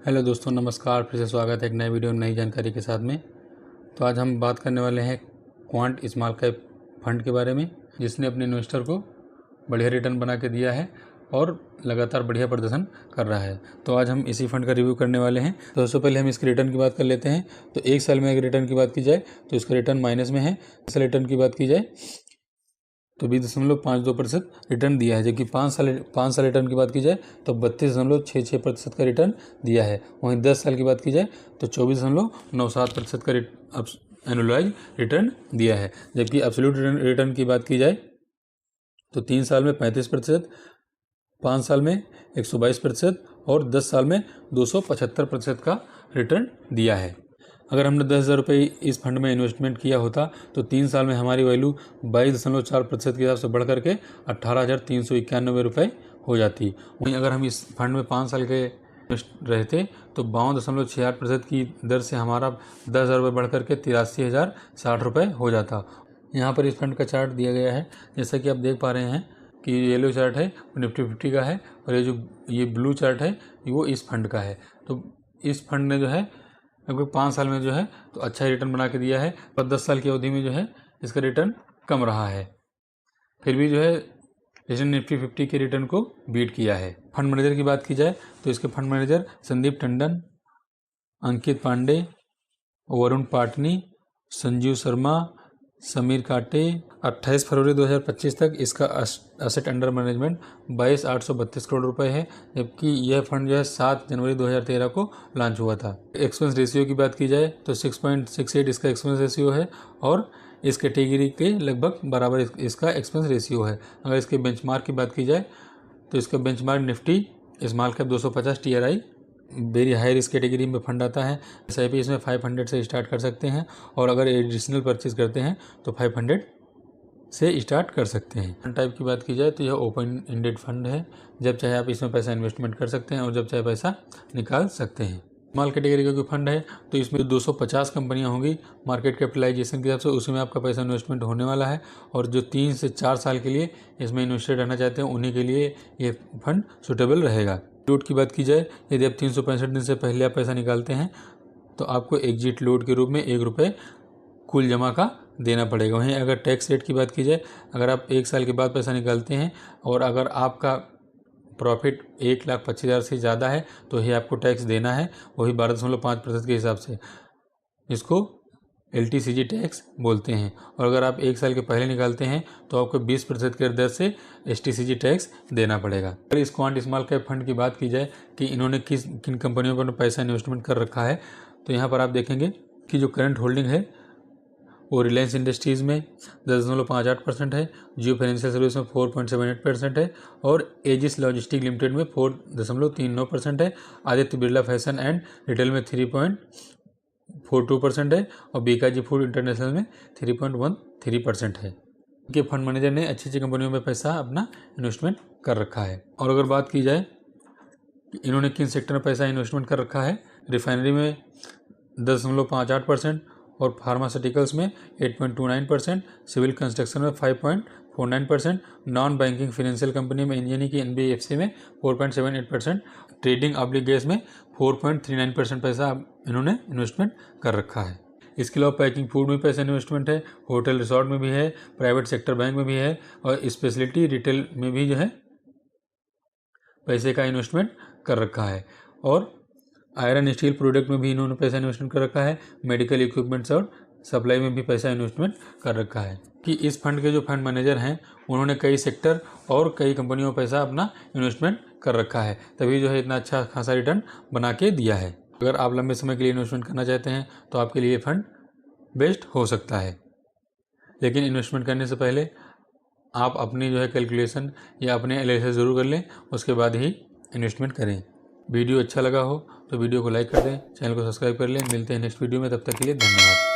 Hello दोस्तों, नमस्कार। फिर से स्वागत है एक नए वीडियो नई जानकारी के साथ में। तो आज हम बात करने वाले हैं क्वांट स्मॉल कैप फंड के बारे में, जिसने अपने इन्वेस्टर को बढ़िया रिटर्न बना के दिया है और लगातार बढ़िया प्रदर्शन कर रहा है। तो आज हम इसी फंड का रिव्यू करने वाले हैं। तो सबसे पहले हम इसके रिटर्न की बात कर लेते हैं। तो एक साल में अगर रिटर्न की बात की जाए तो इसका रिटर्न माइनस में है। इस रिटर्न की बात की जाए तो 20.52% रिटर्न दिया है, जबकि 5 साल रिटर्न की बात की जाए तो 32.66% का रिटर्न दिया है। वहीं 10 साल की बात की जाए तो 24.97% का एनुअलाइज रिटर्न दिया है। जबकि एब्सोल्यूट रिटर्न की बात की जाए तो 3 साल में 35%, 5 साल में 122% और 10 साल में 275% का रिटर्न दिया है। अगर हमने 10,000 रुपये इस फंड में इन्वेस्टमेंट किया होता तो 3 साल में हमारी वैल्यू 22.4% के हिसाब से बढ़ करके 18,391 रुपये हो जाती। वहीं अगर हम इस फंड में 5 साल के रहते तो 52.68% की दर से हमारा 10,000 रुपये बढ़ करके 83,060 रुपये हो जाता। यहाँ पर इस फंड का चार्ट दिया गया है, जैसा कि आप देख पा रहे हैं कि येलो चार्ट है वो निफ्टी 50 का है और ये ब्लू चार्ट है वो इस फंड का है। तो इस फंड ने जो है लगभग 5 साल में जो है तो अच्छा रिटर्न बना के दिया है, पर 10 साल की अवधि में जो है इसका रिटर्न कम रहा है। फिर भी जो है इसने निफ्टी 50 के रिटर्न को बीट किया है। फंड मैनेजर की बात की जाए तो इसके फंड मैनेजर संदीप टंडन, अंकित पांडे, वरुण पाटनी, संजीव शर्मा, समीर काटे। 28 फरवरी 2025 तक इसका एसेट अंडर मैनेजमेंट 22,832 करोड़ रुपए है, जबकि यह फंड जो है 7 जनवरी 2013 को लॉन्च हुआ था। एक्सपेंस रेशियो की बात की जाए तो 6.68 इसका एक्सपेंस रेशियो है और इस कैटेगरी के लगभग बराबर इसका एक्सपेंस रेशियो है। अगर इसके बेंचमार्क की बात की जाए तो इसका benchmark Nifty small cap 250 TRI very high risk category में फंड आता है। SIP इसमें 500 से स्टार्ट कर सकते हैं और अगर एडिशनल परचेज करते हैं तो 500 से स्टार्ट कर सकते हैं। फंड टाइप की बात की जाए तो यह ओपन एंडेड फंड है, जब चाहे आप इसमें पैसा इन्वेस्टमेंट कर सकते हैं और जब चाहे पैसा निकाल सकते हैं। स्मॉल कैटेगरी का कोई फंड है तो इसमें 250 कंपनियां होंगी मार्केट कैपिटलाइजेशन के हिसाब से, उसी में आपका पैसा इन्वेस्टमेंट होने वाला है। और जो 3 से 4 साल के लिए इसमें इन्वेस्टेड रहना चाहते हैं उन्हीं के लिए ये फंड सुटेबल रहेगा। लोड की बात की जाए, यदि आप 365 दिन से पहले आप पैसा निकालते हैं तो आपको एग्जिट लोड के रूप में 1 रुपये कुल जमा का देना पड़ेगा। वहीं अगर टैक्स रेट की बात की जाए, अगर आप 1 साल के बाद पैसा निकालते हैं और अगर आपका प्रॉफिट 1,25,000 से ज़्यादा है तो ही आपको टैक्स देना है, वही 12.5% के हिसाब से। इसको LTCG टैक्स बोलते हैं। और अगर आप 1 साल के पहले निकालते हैं तो आपको 20% की दर से STCG टैक्स देना पड़ेगा। अगर इस क्वांट स्मॉल कैप फंड की बात की जाए कि इन्होंने किन कंपनियों पर पैसा इन्वेस्टमेंट कर रखा है, तो यहाँ पर आप देखेंगे कि जो करंट होल्डिंग है वो रिलायंस इंडस्ट्रीज़ में 10.58% है, जियो फाइनेंशियल सर्विस में 4.78% है और एजिस लॉजिस्टिक लिमिटेड में 4.39% है। Aditya Birla fashion and retail में 3.42% है और बीकाजी फूड इंटरनेशनल में 3.13% है। इनके फंड मैनेजर ने अच्छी अच्छी कंपनियों में पैसा अपना इन्वेस्टमेंट कर रखा है। और अगर बात की जाए कि इन्होंने किन सेक्टर में पैसा इन्वेस्टमेंट कर रखा है, रिफाइनरी में 10.58% और फार्मास्यूटिकल्स में 8.29%, सिविल कंस्ट्रक्शन में 5.49%, नॉन बैंकिंग फाइनेंशियल कंपनी में यानी कि NBFC में 4.78%, ट्रेडिंग ऑब्लिगेस में 4.39% पैसा इन्होंने इन्वेस्टमेंट कर रखा है। इसके अलावा पैकिंग फूड में पैसा इन्वेस्टमेंट है, होटल रिसोर्ट में भी है, प्राइवेट सेक्टर बैंक में भी है और स्पेशलिटी रिटेल में भी जो है पैसे का इन्वेस्टमेंट कर रखा है। और आयरन स्टील प्रोडक्ट में भी इन्होंने पैसा इन्वेस्टमेंट कर रखा है, मेडिकल इक्विपमेंट्स और सप्लाई में भी पैसा इन्वेस्टमेंट कर रखा है। कि इस फंड के जो फंड मैनेजर हैं उन्होंने कई सेक्टर और कई कंपनियों में पैसा अपना इन्वेस्टमेंट कर रखा है, तभी जो है इतना अच्छा खासा रिटर्न बना के दिया है। अगर आप लंबे समय के लिए इन्वेस्टमेंट करना चाहते हैं तो आपके लिए फंड बेस्ट हो सकता है, लेकिन इन्वेस्टमेंट करने से पहले आप अपनी जो है कैलकुलेशन या अपने एनालिसिस ज़रूर कर लें, उसके बाद ही इन्वेस्टमेंट करें। वीडियो अच्छा लगा हो तो वीडियो को लाइक कर दें, चैनल को सब्सक्राइब कर लें। मिलते हैं नेक्स्ट वीडियो में, तब तक के लिए धन्यवाद।